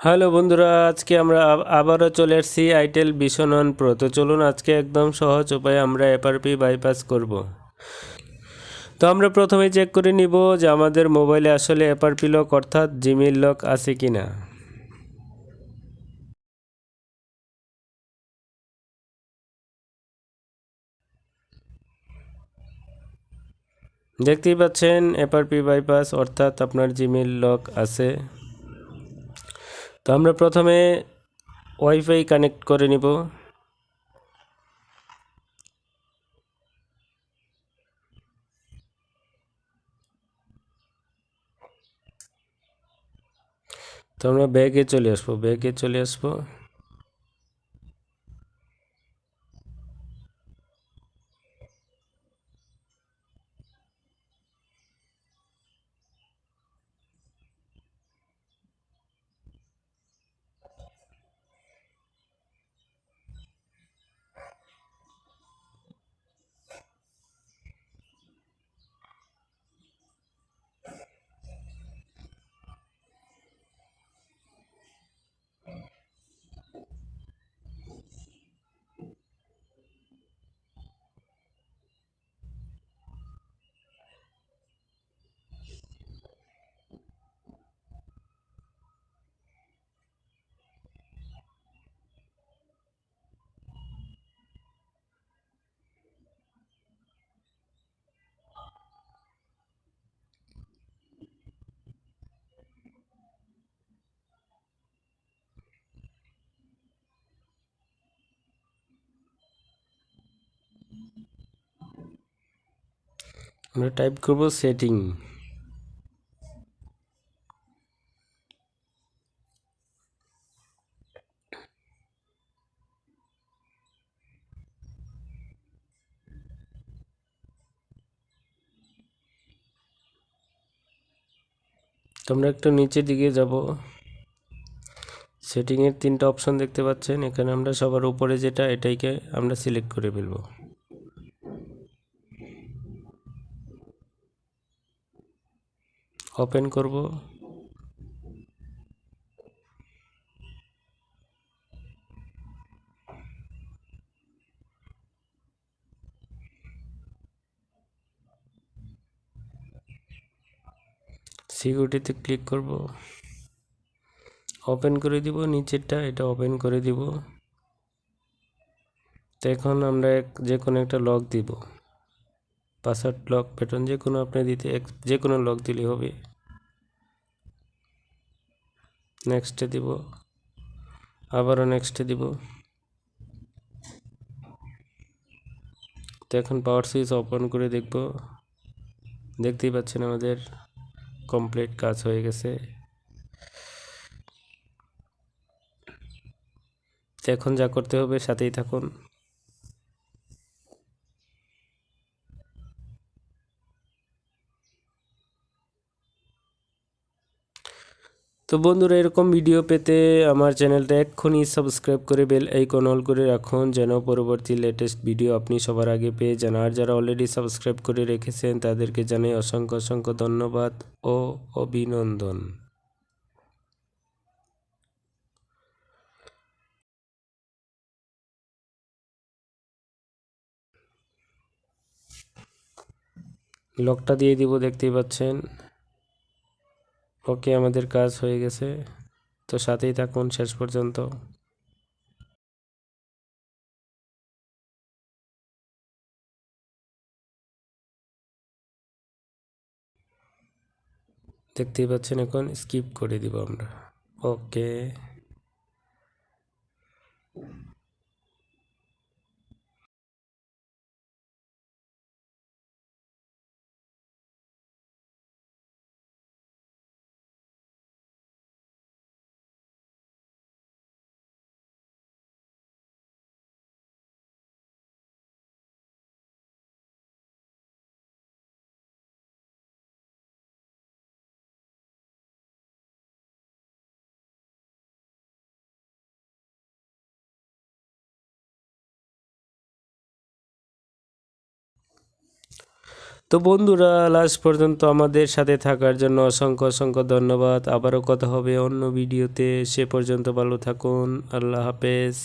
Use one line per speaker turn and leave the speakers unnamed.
Hello বন্ধুরা, আজকে আমরা আবারও চলে এসেছি আইটেল ভিশন ওয়ান প্রো। তো চলুন আজকে একদম সহজ উপায়ে আমরা এফআরপি বাইপাস করব। তো আমরা প্রথমে চেক করে নিব যে আমাদের মোবাইলে আসলে এফআরপি লক অর্থাৎ জিমেইল লক আছে কিনা। দেখতেই পাচ্ছেন এফআরপি বাইপাস অর্থাৎ আপনার জিমেইল লক আছে। তো আমরা প্রথমে ওয়াইফাই কানেক্ট করে নিব। তো আমরা ব্যাগে চলে আসবো। আমরা টাইপ করব সেটিং। তো আমরা একটু নিচের দিকে যাব। সেটিংয়ের তিনটা অপশন দেখতে পাচ্ছেন, এখানে আমরা সবার উপরে যেটা এটাইকে আমরা সিলেক্ট করে ফেলব। ওপেন করব। সিকিউরিটিতে ক্লিক করব, ওপেন করে দিব। নিচেরটা এটা ওপেন করে দিব। তো এখন আমরা যে কোনো একটা লক দিব, পাসওয়ার্ড লক প্যাটার্ন যে কোনো আপনি দিতে যে কোনো লক দিলেই হবে। নেক্সটে দিব, আবারও নেক্সটে দিব। তো এখন পাওয়ার সুইচ ওপেন করে দেখব। দেখতেই পাচ্ছেন আমাদের কমপ্লিট কাজ হয়ে গেছে। তো এখন যা করতে হবে সাথেই থাকুন। তো বন্ধুরা, এরকম ভিডিও পেতে আমার চ্যানেলটা এক্ষুনি সাবস্ক্রাইব করে বেল আইকন অল করে রাখুন, যেন পরবর্তী লেটেস্ট ভিডিও আপনি সবার আগে পেয়ে যান। আর যারা অলরেডি সাবস্ক্রাইব করে রেখেছেন তাদেরকে জানাই অসংখ্য অসংখ্য ধন্যবাদ ও অভিনন্দন। লকটা দিয়ে দিব, দেখতেই পাচ্ছেন। ওকে, আমাদের কাজ হয়ে গেছে। তো সাথেই থাকুন শেষ পর্যন্ত। দেখতেই পাচ্ছেন, এখন স্কিপ করে দিব আমরা। ওকে। তো বন্ধুরা, লাস্ট পর্যন্ত আমাদের সাথে থাকার জন্য অসংখ্য অসংখ্য ধন্যবাদ। আবারও কথা হবে অন্য ভিডিওতে, সে পর্যন্ত ভালো থাকুন। আল্লাহ হাফেজ।